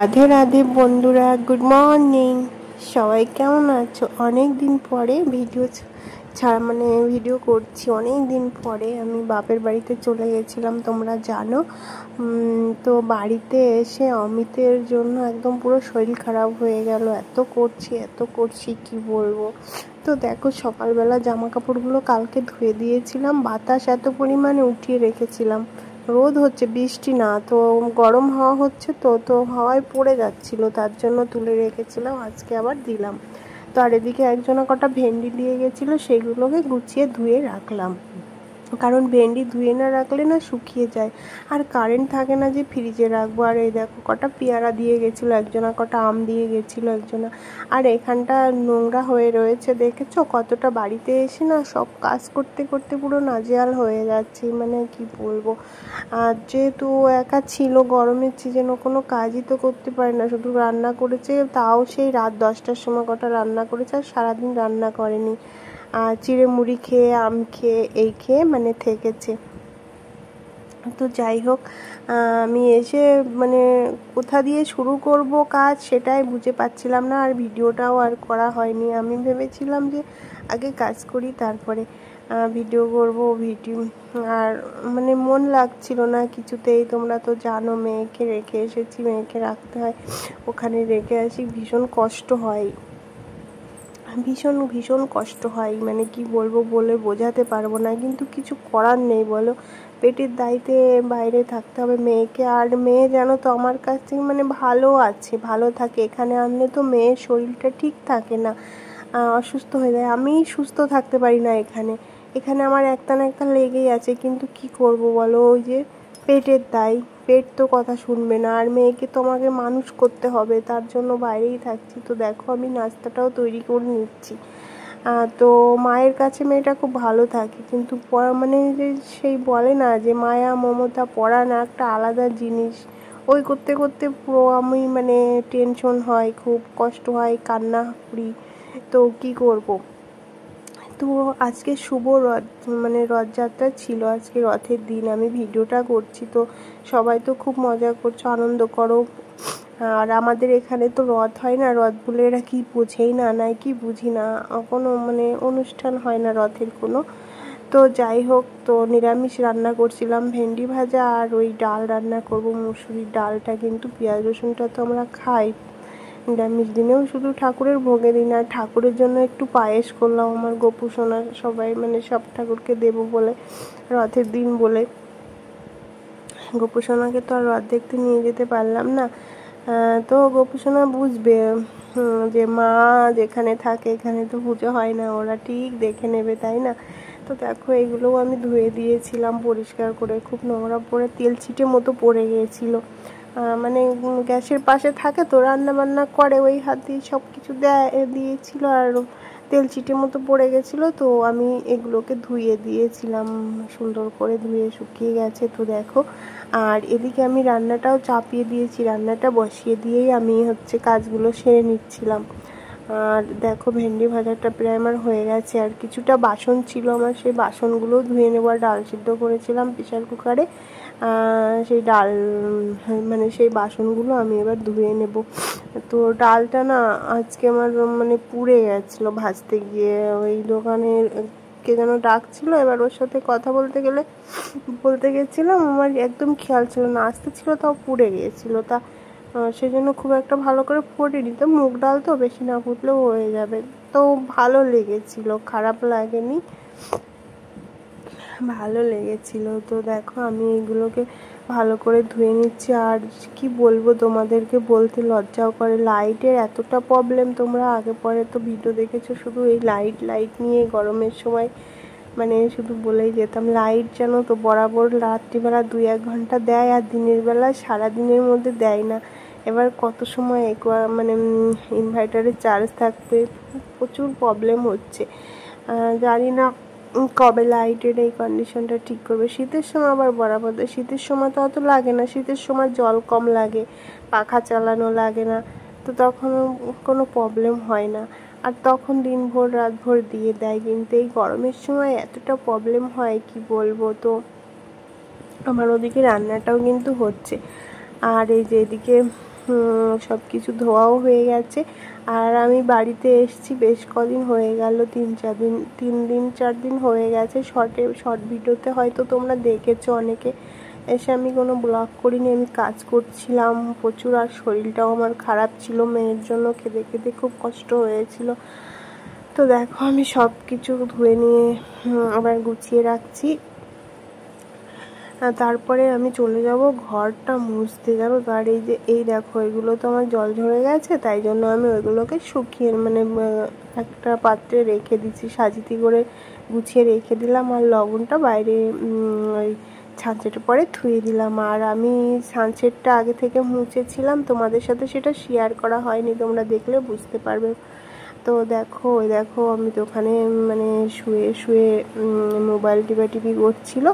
রাধে রাধে বন্ধুরা, good morning. সবাই কেমন আছো? অনেক দিন পরে ভিডিও করছি। অনেক দিন পরে আমি বাপের বাড়িতে চলে গেছিলাম, তোমরা জানো। তো বাড়িতে এসে অমিতের জন্য একদম পুরো শরীর খারাপ হয়ে গেল। এত করছি কি বলবো। তো দেখো, সকালবেলা জামা কাপড়গুলো কালকে ধুয়ে দিয়েছিলাম, বাতাস এত পরিমাণে উঠিয়ে রেখেছিলাম। রোদ হচ্ছে, বৃষ্টি না, তো গরম হাওয়া হচ্ছে, তো হাওয়ায় পড়ে যাচ্ছিল, তার জন্য তুলে রেখেছিলাম, আজকে আবার দিলাম। তো আর এদিকে একজনা কটা ভেন্ডি দিয়ে গেছিলো, সেগুলোকে গুছিয়ে ধুয়ে রাখলাম, কারণ ভেন্ডি ধুয়ে না রাখলে না শুকিয়ে যায়, আর কারেন্ট থাকে না যে ফ্রিজে রাখবো। আর এই দেখো, কটা পেয়ারা দিয়ে গেছিলো একজনা, কটা আম দিয়ে গেছিলো একজনা। আর এখানটা নোংরা হয়ে রয়েছে, দেখেছো কতটা? বাড়িতে এসে না সব কাজ করতে করতে পুরো নাজেহাল হয়ে যাচ্ছি, মানে কি বলবো। আর যেহেতু একা ছিল, গরমের সিজনও কোনো কাজই তো করতে পারে না, শুধু রান্না করেছে, তাও সেই রাত 10টার সময় কটা রান্না করেছে, আর সারাদিন রান্না করেনি। চিড়ে মুড়ি খেয়ে, আম খেয়ে, এই খেয়ে মানে থেকেছে। তো যাই হোক, আমি এসে মানে কোথা দিয়ে শুরু করব কাজ সেটাই বুঝে পাচ্ছিলাম না, আর ভিডিওটাও আর করা হয়নি। আমি ভেবেছিলাম যে আগে কাজ করি, তারপরে ভিডিও করব। আর মানে মন লাগছিল না কিছুতেই। তোমরা তো জানো, মেয়েকে রেখে এসেছি, মেয়েকে রাখতে হয়, ওখানে রেখে আসি, ভীষণ কষ্ট হয়, ভীষণ ভীষণ কষ্ট হয়, মানে কি বলবো, বলে বোঝাতে পারবো না, কিন্তু কিছু করার নেই বলো। পেটের দায়িত্বে বাইরে থাকতে হবে মেয়েকে। আর মেয়ে জানো তো আমার কাছ থেকে মানে ভালো আছে, ভালো থাকে। এখানে আনলে তো মেয়ের শরীরটা ঠিক থাকে না, অসুস্থ হয়ে যায়। আমি সুস্থ থাকতে পারি না এখানে। এখানে আমার একটা না একটা লেগেই আছে, কিন্তু কি করব বলো, ওই যে পেটের দায়, পেট তো কথা শুনবে না, আর মেয়েকে তো আমাকে মানুষ করতে হবে, তার জন্য বাইরেই থাকছি। তো দেখো, আমি নাস্তাটাও তৈরি করে নিচ্ছি। তো মায়ের কাছে মেয়েটা খুব ভালো থাকে, কিন্তু মানে যে সেই বলে না যে মায়া মমতা পরাণ একটা আলাদা জিনিস, ওই করতে করতে পুরো আমি মানে টেনশন হয়, খুব কষ্ট হয়, কান্না করি। তো কি করব। তো আজকে শুভ রথ, মানে রথযাত্রা ছিল, আজকে রথের দিন আমি ভিডিওটা করছি। তো সবাই তো খুব মজা করছো, আনন্দ করো। আর আমাদের এখানে তো রথ হয় না, রথ বলে এরা কি বোঝেই না, নাই কি বুঝি না, কোনো মানে অনুষ্ঠান হয় না রথের কোনো। তো যাই হোক, তো নিরামিষ রান্না করছিলাম, ভেন্ডি ভাজা আর ওই ডাল রান্না করব, মুসুরির ডালটা। কিন্তু পেঁয়াজ রসুনটা তো আমরা খাই নিরামিষ দিনেও, শুধু ঠাকুরের ভোগে দিন। আর ঠাকুরের জন্য একটু পায়েস করলাম, আমার গোপু সোনা সবাই মানে সব ঠাকুরকে দেবো বলে, রথের দিন বলে। গোপু সোনাকে তো আর রথ দেখতে নিয়ে যেতে পারলাম না। তো গোপু সোনা বুঝবে যে মা যেখানে থাকে এখানে তো পুজো হয় না, ওরা ঠিক দেখে নেবে, তাই না? তো দেখো, এগুলোও আমি ধুয়ে দিয়েছিলাম পরিষ্কার করে, খুব নোংরা পড়ে তেল ছিটে মতো পড়ে গিয়েছিলো। মানে গ্যাসের পাশে থাকে তো, রান্না বান্না করে, ওই হাত দিয়ে সব কিছু দিয়েছিল, আর তেল চিটে মতো পড়ে গেছিলো। তো আমি এগুলোকে ধুয়ে দিয়েছিলাম, সুন্দর করে ধুয়ে শুকিয়ে গেছে। তো দেখো, আর এদিকে আমি রান্নাটাও চাপিয়ে দিয়েছি, রান্নাটা বসিয়ে দিয়েই আমি কাজগুলো সেরে নিচ্ছিলাম। আর দেখো, ভেন্ডি ভাজাটা প্রায় আমার হয়ে গেছে, আর কিছুটা বাসন ছিল আমার, সেই বাসনগুলোও ধুয়ে নেবো। আর ডাল সিদ্ধ করেছিলাম প্রেসার কুকারে, সেই ডাল মানে সেই বাসনগুলো আমি এবার ধুয়ে নেব। তো ডালটা না আজকে আমার মানে পুড়ে গেছিলো ভাজতে গিয়ে, ওই দোকানের কে যেন ডাকছিল, এবার ওর সাথে কথা বলতে গেছিলাম, আমার একদম খেয়াল ছিল না, আসতে ছিল, তাও পুড়ে গিয়েছিলো। তা সেই জন্য খুব একটা ভালো করে ফোটেনি, তো মুগ ডাল তো বেশি না ফুটলেও হয়ে যাবে। তো ভালো লেগেছিল, খারাপ লাগেনি, ভালো লেগেছিল। তো দেখো, আমি এগুলোকে ভালো করে ধুয়ে নিচ্ছি। আর কি বলবো, তোমাদেরকে বলতে লজ্জাও করে, লাইটের এতটা প্রবলেম। তোমরা আগে পরে তো ভিডিও দেখেছো, শুধু এই লাইট নিয়ে গরমের সময় মানে শুধু বলেই যেতাম। লাইট জানো তো বরাবর রাত্রিবেলা 2-1 ঘন্টা দেয়, আর দিনের বেলা সারাদিনের মধ্যে দেয় না। এবার কত সময় মানে ইনভার্টারে চার্জ থাকবে, প্রচুর প্রবলেম হচ্ছে। জানি না কবে লাইটের এই কন্ডিশনটা ঠিক করবে। শীতের সময় আবার বরাবর দেয়, শীতের সময় তো অত লাগে না, শীতের সময় জল কম লাগে, পাখা চালানো লাগে না, তো তখন কোনো প্রবলেম হয় না। আর তখন দিনভর রাতভর দিয়ে দেয়, কিন্তু এই গরমের সময় এতটা প্রবলেম হয় কি বলবো। তো আমার ওদিকে রান্নাটাও কিন্তু হচ্ছে, আর এই যে এদিকে সব কিছু ধোয়াও হয়ে গেছে। আর আমি বাড়িতে এসেছি বেশ কদিন হয়ে গেল, 3-4 দিন হয়ে গেছে। শর্ট ভিডিওতে হয়তো তোমরা দেখেছো অনেকে। এসে আমি কোনো ব্লগ করিনি, আমি কাজ করছিলাম প্রচুর। আর শরীরটাও আমার খারাপ ছিল, মেয়ের জন্য খেতে খেতে খুব কষ্ট হয়েছিল। তো দেখো আমি সব কিছু ধুয়ে নিয়ে আবার গুছিয়ে রাখছি। তারপরে আমি চলে যাব ঘরটা মুছতে, জানো তো। আর এই দেখো এগুলো তো আমার জল ঝরে গেছে, তাই জন্য আমি ওইগুলোকে শুকিয়ে মানে একটা পাত্রে রেখে দিচ্ছি, সাজিতি করে গুছিয়ে রেখে দিলাম। আর লবণটা বাইরে ওই সানসেটের পরে ধুয়ে দিলাম। আর আমি সানসেটটা আগে থেকে মুছেছিলাম, তোমাদের সাথে সেটা শেয়ার করা হয়নি, তোমরা দেখলে বুঝতে পারবে। তো দেখো আমি তো ওখানে মানে শুয়ে শুয়ে মোবাইল টিপি করছিল,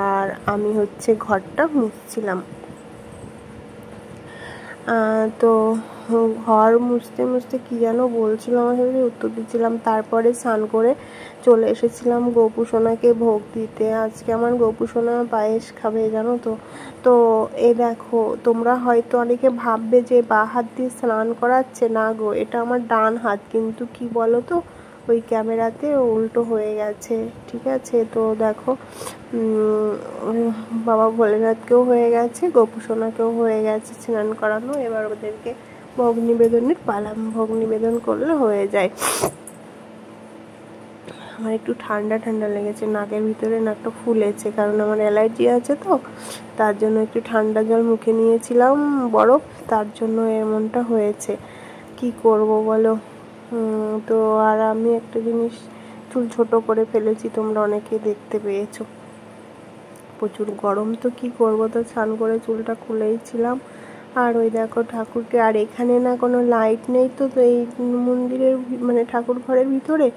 আর আমি হচ্ছে ঘরটা মুছছিলাম। তো ঘর মুছতে মুছতে কী যেন বলছিল, আমার সাথে উত্তর দিচ্ছিলাম। তারপরে স্নান করে চলে এসেছিলাম গোপু সোনাকে ভোগ দিতে। আজকে আমার গোপু সোনা পায়েস খাবে, জানো তো। তো দেখো তোমরা হয়তো অনেকে ভাববে যে বাঁ হাত দিয়ে স্নান করাচ্ছে, না গো, এটা আমার ডান হাত, কিন্তু কি বলো তো ওই ক্যামেরাতে উল্টো হয়ে গেছে, ঠিক আছে। তো দেখো বাবা ভোলেনাথকেও হয়ে গেছে, গোপু সোনাকেও হয়ে গেছে স্নান করানো। এবার ওদেরকে ভোগ নিবেদনের পালা, ভোগ নিবেদন করলে হয়ে যায়। আমার একটু ঠান্ডা ঠান্ডা লেগেছে, নাকের ভিতরে নাকটা ফুলেছে, কারণ আমার অ্যালার্জি আছে, তো তার জন্য একটু ঠান্ডা জল মুখে নিয়েছিলাম বরফ, তার জন্য এমনটা হয়েছে। কি করব বলো। তো আর আমি একটা জিনিস, চুল ছোট করে ফেলেছি, তোমরা অনেকে দেখতে পেয়েছো। প্রচুর গরম, তো কি করব, তো স্নান করে চুলটা খুলেইছিলাম। আর ওই দেখো ঠাকুরকে, আর এখানে না কোনো লাইট নেই, তো এই মন্দিরের মানে ঠাকুর ঘরের ভিতরে,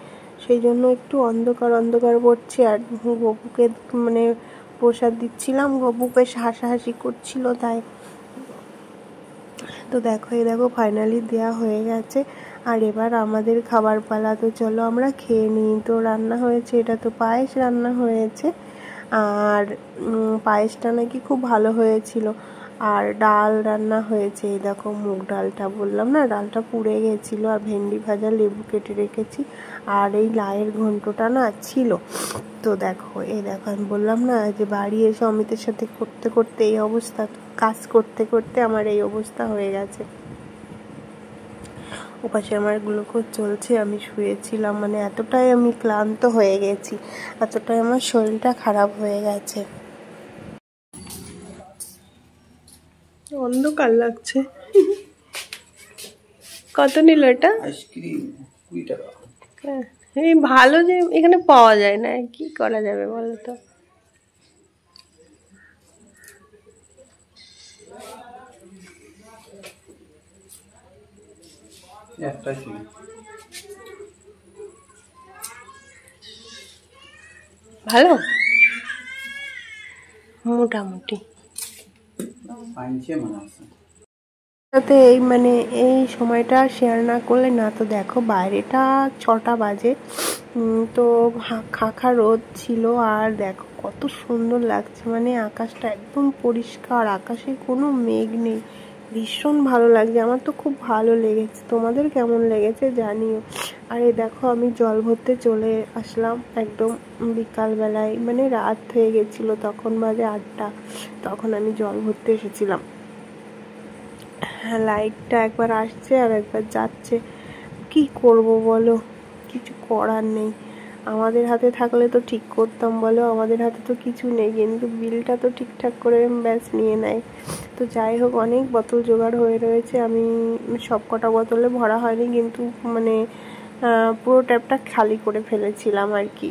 সেই জন্য একটু অন্ধকার অন্ধকার পড়ছে। আর গপুকে মানে প্রসাদ দিচ্ছিলাম, গপু বেশ হাসাহাসি করছিল, তাই। তো দেখো ফাইনালি দেওয়া হয়ে গেছে। আর এবার আমাদের খাবার পালা, তো চলো আমরা খেয়ে নিই। তো রান্না হয়েছে, এটা তো পায়েস রান্না হয়েছে, আর পায়েসটা নাকি খুব ভালো হয়েছিল। আর ডাল রান্না হয়েছে, এই দেখো মুগ ডালটা, বললাম না ডালটা পুড়ে গেছিলো। আর ভেন্ডি ভাজা, লেবু কেটে রেখেছি, আর এই লায়ের ঘন্টটা না ছিল। তো দেখো আমি বললাম না যে বাড়ি এসে অমিতের সাথে করতে করতে এই অবস্থা, কাজ করতে করতে আমার এই অবস্থা হয়ে গেছে। ওপাশে আমার গ্লুকোজ চলছে, আমি শুয়েছিলাম, মানে এতটাই আমি ক্লান্ত হয়ে গেছি, এতটাই আমার শরীরটা খারাপ হয়ে গেছে। অন্ধকার লাগছে। কত নিল এটা? আইসক্রিম 20 টাকা। এই ভালো যে এখানে পাওয়া যায় না, কি করা যাবে বলো তো। ভালো মোটামুটি সাথে এই মানে এই সময়টা শেয়ার না করলে না। তো দেখো বাইরেটা 6টা বাজে, তো খাখা রোদ ছিল। আর দেখো কত সুন্দর লাগছে, মানে আকাশটা একদম পরিষ্কার, আকাশে কোনো মেঘ নেই, ভীষণ ভালো লাগছে। আমার তো খুব ভালো লেগেছে, তোমাদের কেমন লেগেছে জানিও। আর এই দেখো আমি জল ভরতে চলে আসলাম একদম বিকালবেলায়, মানে রাত হয়ে গেছিলো, তখন বাজে 8টা, তখন আমি জল ভরতে এসেছিলাম। লাইটটা একবার আসছে আর একবার যাচ্ছে, কি করব বলো, কিছু করার নেই। আমাদের হাতে থাকলে তো ঠিক করতাম, বলো, আমাদের হাতে তো কিছু নেই, কিন্তু বিলটা তো ঠিকঠাক করে ব্যাস নিয়ে নেয়। তো যাই হোক, অনেক বোতল জোগাড় হয়ে রয়েছে, আমি সব কটা বোতলে ভরা হয়নি, কিন্তু মানে পুরো ট্যাপটা খালি করে ফেলেছিলাম আর কি,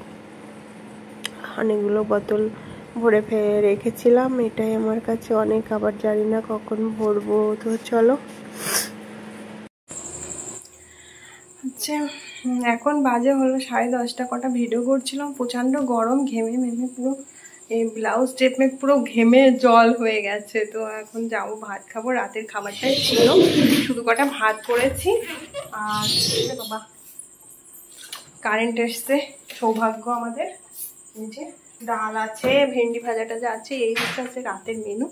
অনেকগুলো বোতল ভরে রেখেছিলাম, এটাই আমার কাছে অনেক, আবার জানি না কখন ভরবো। তো চলো, আচ্ছা এখন বাজে হলো 10:30, কটা ভিডিও করছিলাম, প্রচণ্ড গরম, ঘেমে পুরো এই ব্লাউজ টেপে পুরো ঘেমে জল হয়ে গেছে। তো এখন যাবো ভাত খাবো, রাতের খাবারটাই ছিল, শুধু কটা ভাত করেছি। আর বাবা কারেন্ট এসছে, সৌভাগ্য আমাদের। এই যে ডাল আছে, ভেন্ডি ভাজাটা যা আছে, এই হচ্ছে রাতের মেনু।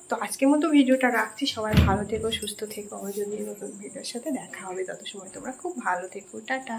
তো আজকের মতো ভিডিওটা রাখছি। সবাই ভালো থেকো, সুস্থ থেকো। আমার যদি নতুন ভিডিওর সাথে দেখা হবে, তত সময় তোমরা খুব ভালো থেকো। টাটা।